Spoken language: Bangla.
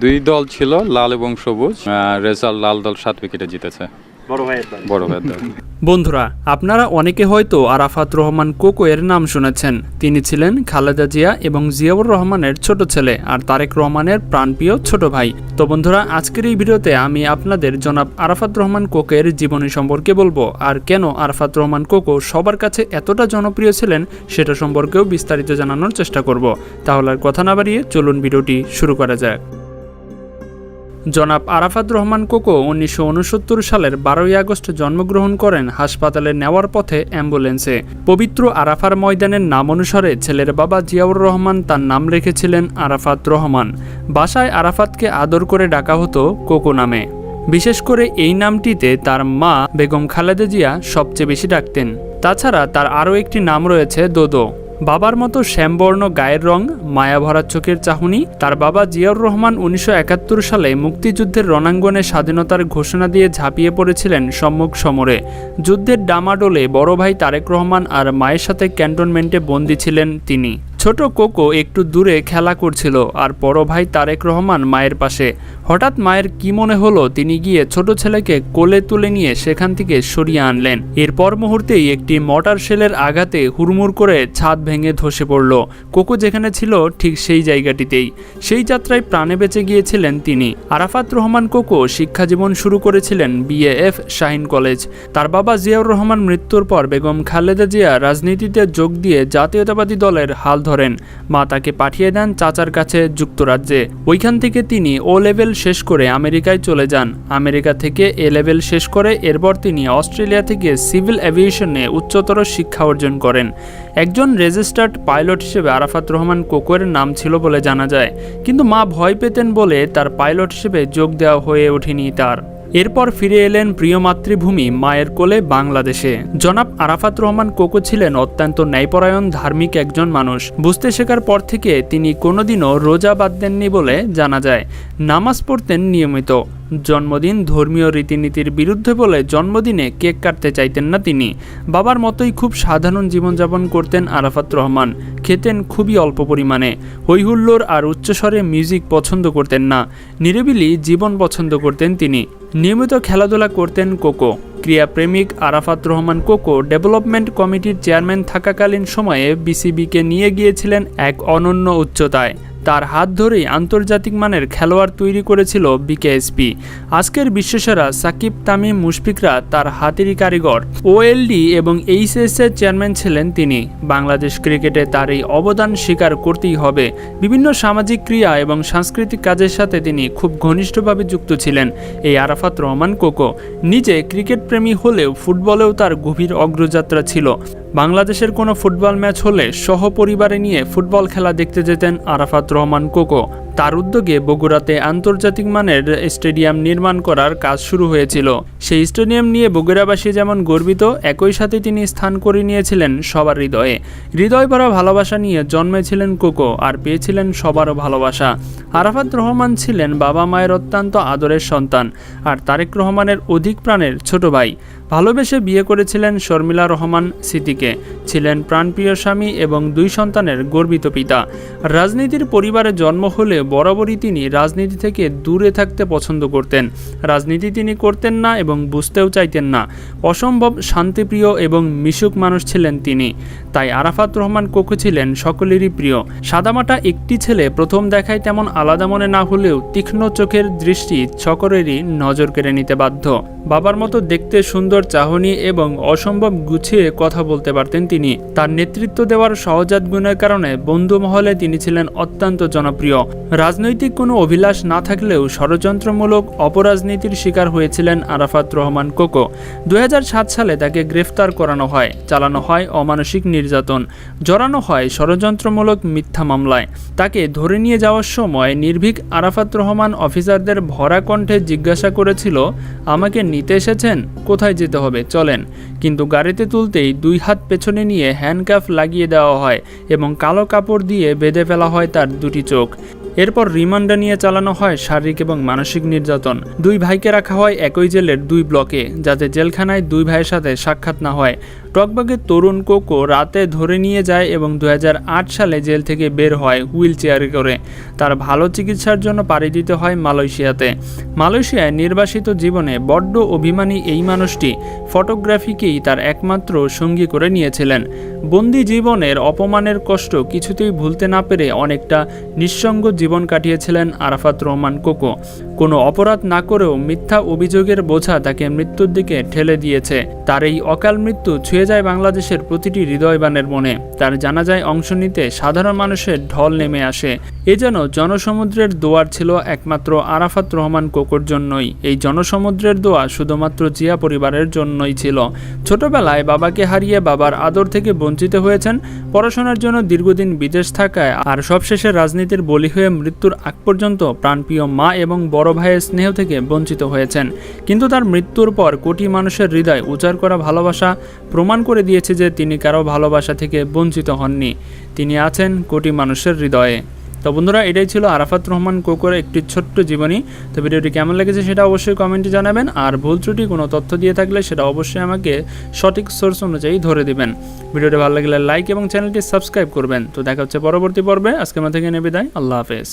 দুই দল ছিল, লাল এবং সবুজ। রেজাল্ট লাল দল 7 উইকেটে জিতেছে। বড় ভাইয়ের দল। বন্ধুরা, আপনারা অনেকে হয়তো আরাফাত রহমান কোকো এর নাম শুনেছেন। তিনি ছিলেন খালেদা জিয়া এবং জিয়াউর রহমানের ছোট ছেলে আর তারেক রহমানের প্রাণপ্রিয় ছোট ভাই। তো বন্ধুরা, আজকের এই ভিডিওতে আমি আপনাদের জনাব আরাফাত রহমান কোকোর জীবনী সম্পর্কে বলবো, আর কেন আরাফাত রহমান কোকো সবার কাছে এতটা জনপ্রিয় ছিলেন সেটা সম্পর্কেও বিস্তারিত জানানোর চেষ্টা করব। তাহলে আর কথা না বাড়িয়ে চলুন ভিডিওটি শুরু করা যাক। জনাব আরাফাত রহমান কোকো 1969 সালের 12ই আগস্ট জন্মগ্রহণ করেন হাসপাতালে নেওয়ার পথে অ্যাম্বুলেন্সে। পবিত্র আরাফার ময়দানের নাম অনুসারে ছেলের বাবা জিয়াউর রহমান তার নাম রেখেছিলেন আরাফাত রহমান। বাসায় আরাফাতকে আদর করে ডাকা হতো কোকো নামে। বিশেষ করে এই নামটিতে তার মা বেগম খালেদা জিয়া সবচেয়ে বেশি ডাকতেন। তাছাড়া তার আরও একটি নাম রয়েছে দোদো। বাবার মতো শ্যামবর্ণ গায়ের রং, মায়াভরা চোখের চাহনি। তার বাবা জিয়াউর রহমান 1971 সালে মুক্তিযুদ্ধের রণাঙ্গনে স্বাধীনতার ঘোষণা দিয়ে ঝাঁপিয়ে পড়েছিলেন সম্মুখ সমরে। যুদ্ধের ডামাডোলে বড় ভাই তারেক রহমান আর মায়ের সাথে ক্যান্টনমেন্টে বন্দী ছিলেন তিনি। ছোট কোকো একটু দূরে খেলা করছিল আর বড় ভাই তারেক রহমান মায়ের পাশে। হঠাৎ মায়ের কি মনে হলো, তিনি গিয়ে ছোট ছেলেকে কোলে তুলে নিয়ে সেখান থেকে সরিয়ে আনলেন। এরপর মুহূর্তেই একটি মর্টার শেলের আঘাতে হুড়মুড় করে ছাদ ভেঙে ধসে পড়ল। কোকো যেখানে ছিল ঠিক সেই জায়গাটিতেই। সেই যাত্রায় প্রাণে বেঁচে গিয়েছিলেন তিনি। আরাফাত রহমান কোকো শিক্ষাজীবন শুরু করেছিলেন BAF শাহীন কলেজ। তার বাবা জিয়াউর রহমান মৃত্যুর পর বেগম খালেদা জিয়া রাজনীতিতে যোগ দিয়ে জাতীয়তাবাদী দলের হাল ধরেন। মা তাকে পাঠিয়ে দেন চাচার কাছে যুক্তরাজ্যে। ওইখান থেকে তিনি ও লেভেল শেষ করে আমেরিকায় চলে যান। আমেরিকা থেকে A লেভেল শেষ করে এরপর তিনি অস্ট্রেলিয়া থেকে সিভিল এভিয়েশনে উচ্চতর শিক্ষা অর্জন করেন। একজন রেজিস্টার্ড পাইলট হিসেবে আরাফাত রহমান কোকোর নাম ছিল বলে জানা যায়, কিন্তু মা ভয় পেতেন বলে তার পাইলট হিসেবে যোগ দেওয়া হয়ে ওঠেনি তার। এরপর ফিরে এলেন প্রিয় মাতৃভূমি মায়ের কোলে বাংলাদেশে। জনাব আরাফাত রহমান কোকো ছিলেন অত্যন্ত ন্যায়পরায়ণ ধার্মিক একজন মানুষ। বুঝতে শেখার পর থেকে তিনি কোনোদিনও রোজা বাদ দেননি বলে জানা যায়। নামাজ পড়তেন নিয়মিত। জন্মদিন ধর্মীয় রীতিনীতির বিরুদ্ধে বলে জন্মদিনে কেক কাটতে চাইতেন না তিনি। বাবার মতোই খুব সাধারণ জীবনযাপন করতেন আরাফাত রহমান। খেতেন খুবই অল্প পরিমাণে। হৈহুল্লোড় আর উচ্চস্বরে মিউজিক পছন্দ করতেন না। নিরিবিলি জীবন পছন্দ করতেন তিনি। নিয়মিত খেলাধুলা করতেন কোকো। ক্রীড়াপ্রেমিক আরাফাত রহমান কোকো ডেভেলপমেন্ট কমিটির চেয়ারম্যান থাকাকালীন সময়ে BCBকে নিয়ে গিয়েছিলেন এক অনন্য উচ্চতায়। তার হাত ধরেই আন্তর্জাতিক মানের খেলোয়াড় তৈরি করেছিল BKSP। আজকের বিশ্বসেরা সাকিব, তামিম, মুশফিকরা তার হাতেরই কারিগর। OLD এবং HSS এর চেয়ারম্যান ছিলেন তিনি। বাংলাদেশ ক্রিকেটে তার এই অবদান স্বীকার করতেই হবে। বিভিন্ন সামাজিক ক্রিয়া এবং সাংস্কৃতিক কাজের সাথে তিনি খুব ঘনিষ্ঠভাবে যুক্ত ছিলেন এই আরাফাত রহমান কোকো। নিজে ক্রিকেট প্রেমী হলেও ফুটবলেও তার গভীর অগ্রযাত্রা ছিল। বাংলাদেশের কোনো ফুটবল ম্যাচ হলে সহপরিবারে নিয়ে ফুটবল খেলা দেখতে যেতেন আরাফাত রহমান কোকো। তার উদ্যোগে বগুড়াতে আন্তর্জাতিক মানের স্টেডিয়াম নির্মাণ করার কাজ শুরু হয়েছিল। সেই স্টেডিয়াম নিয়ে বগুড়াবাসী যেমন গর্বিত, একই সাথে তিনি স্থান করে নিয়েছিলেন সবার হৃদয়ে। হৃদয় ভরা ভালোবাসা নিয়ে জন্মেছিলেন কোকো আর পেয়েছিলেন সবারও ভালোবাসা। আরাফাত রহমান ছিলেন বাবা মায়ের অত্যন্ত আদরের সন্তান আর তারেক রহমানের অধিক প্রাণের ছোট ভাই। ভালোবেসে বিয়ে করেছিলেন শর্মিলা রহমান সিদ্দিকে। ছিলেন প্রাণপ্রিয় স্বামী এবং 2 সন্তানের গর্বিত পিতা। রাজনীতির পরিবারে জন্ম হলে বরাবরই তিনি রাজনীতি থেকে দূরে থাকতে পছন্দ করতেন। রাজনীতি তিনি করতেন না এবং বুঝতেও চাইতেন না। অসম্ভব শান্তিপ্রিয় এবং মিশুক মানুষ ছিলেন তিনি। তাই আরাফাত রহমান কোকো ছিলেন সকলেরই প্রিয়। সাদামাটা একটি ছেলে প্রথম দেখায় তেমন আলাদা মনে না হলেও তীক্ষ্ণ চোখের দৃষ্টি সকলেরই নজর কেড়ে নিতে বাধ্য। বাবার মতো দেখতে সুন্দর চাহনি এবং অসম্ভব গুছিয়ে কথা বলতে পারতেন তিনি। তার নেতৃত্ব দেওয়ার সহজাত গুণের কারণে বন্ধু মহলে তিনি ছিলেন অত্যন্ত জনপ্রিয়। রাজনৈতিক কোনো অভিলাষ না থাকলেও ষড়যন্ত্রমূলক অপরাজনীতির শিকার হয়েছিলেন আরাফাত রহমান কোকো। 2007 সালে তাকে গ্রেফতার করানো হয়, চালানো হয় অমানসিক নির্যাতন, জড়ানো হয় ষড়যন্ত্রমূলক মিথ্যা মামলায়। তাকে ধরে নিয়ে যাওয়ার সময় নির্ভীক আরাফাত রহমান অফিসারদের ভরা কণ্ঠে জিজ্ঞাসা করেছিল, আমাকে নিতে এসেছেন? কোথায় যেতে হবে চলেন। কিন্তু গাড়িতে তুলতেই 2 হাত পেছনে নিয়ে হ্যান্ডকাফ লাগিয়ে দেওয়া হয় এবং কালো কাপড় দিয়ে বেঁধে ফেলা হয় তার 2টি চোখ। এরপর রিমান্ডে নিয়ে চালানো হয় শারীরিক এবং মানসিক নির্যাতন। 2 ভাইকে রাখা হয় একই জেলের 2 ব্লকে, যাতে জেলখানায় 2 ভাইয়ের সাথে সাক্ষাৎ না হয়। টকবাগের তরুণ কোকো রাতে ধরে নিয়ে যায় এবং 2008 সালে জেল থেকে বের হয় হুইল চেয়ারে করে। তার ভালো চিকিৎসার জন্য পাড়ি দিতে হয় মালয়েশিয়াতে। মালয়েশিয়ায় নির্বাসিত জীবনে বড্ড অভিমানী এই মানুষটি ফটোগ্রাফিকেই তার একমাত্র সঙ্গী করে নিয়েছিলেন। বন্দি জীবনের অপমানের কষ্ট কিছুতেই ভুলতে না পেরে অনেকটা নিঃসঙ্গ জীবন কাটিয়েছিলেন আরাফাত রহমান কোকো। কোনো অপরাধ না করেও মিথ্যা অভিযোগের বোঝা তাকে মৃত্যুর দিকে ঠেলে দিয়েছে। তার এই অকাল মৃত্যু ছুঁয়ে যায় বাংলাদেশের প্রতিটি হৃদয়বানের মনে। তার জানাজায় অংশ নিতে সাধারণ মানুষের ঢল নেমে আসে। এ যেন জনসমুদ্রের দোয়ার ছিল একমাত্র আরাফাত রহমান কোকোর জন্যই। এই জনসমুদ্রের দোয়া শুধুমাত্র জিয়া পরিবারের জন্যই ছিল। ছোটবেলায় বাবাকে হারিয়ে বাবার আদর থেকে বঞ্চিত হয়েছেন, পড়াশোনার জন্য দীর্ঘদিন বিদেশ থাকায় আর সবশেষে রাজনীতির বলি হয়ে মৃত্যুর আগ পর্যন্ত প্রাণপ্রিয় মা এবং বড় ভাইয়ের স্নেহ থেকে বঞ্চিত হয়েছেন। কিন্তু তার মৃত্যুর পর কোটি মানুষের হৃদয় উজাড় করা ভালোবাসা প্রমাণ করে দিয়েছে যে তিনি কারো ভালোবাসা থেকে বঞ্চিত হননি। তিনি আছেন কোটি মানুষের হৃদয়ে। তো বন্ধুরা, এটাই ছিল আরাফাত রহমান কোকোর একটি ছোট্ট জীবনী। তো ভিডিওটি কেমন লেগেছে সেটা অবশ্যই কমেন্টে জানাবেন। আর ভুল ত্রুটি কোনো তথ্য দিয়ে থাকলে সেটা অবশ্যই আমাকে সঠিক সোর্স অনুযায়ী ধরে দিবেন। ভিডিওটি ভালো লাগলে লাইক এবং চ্যানেলটি সাবস্ক্রাইব করবেন। তো দেখা হচ্ছে পরবর্তী পর্বে। আজকে আমার থেকে বিদায়। আল্লাহ হাফেজ।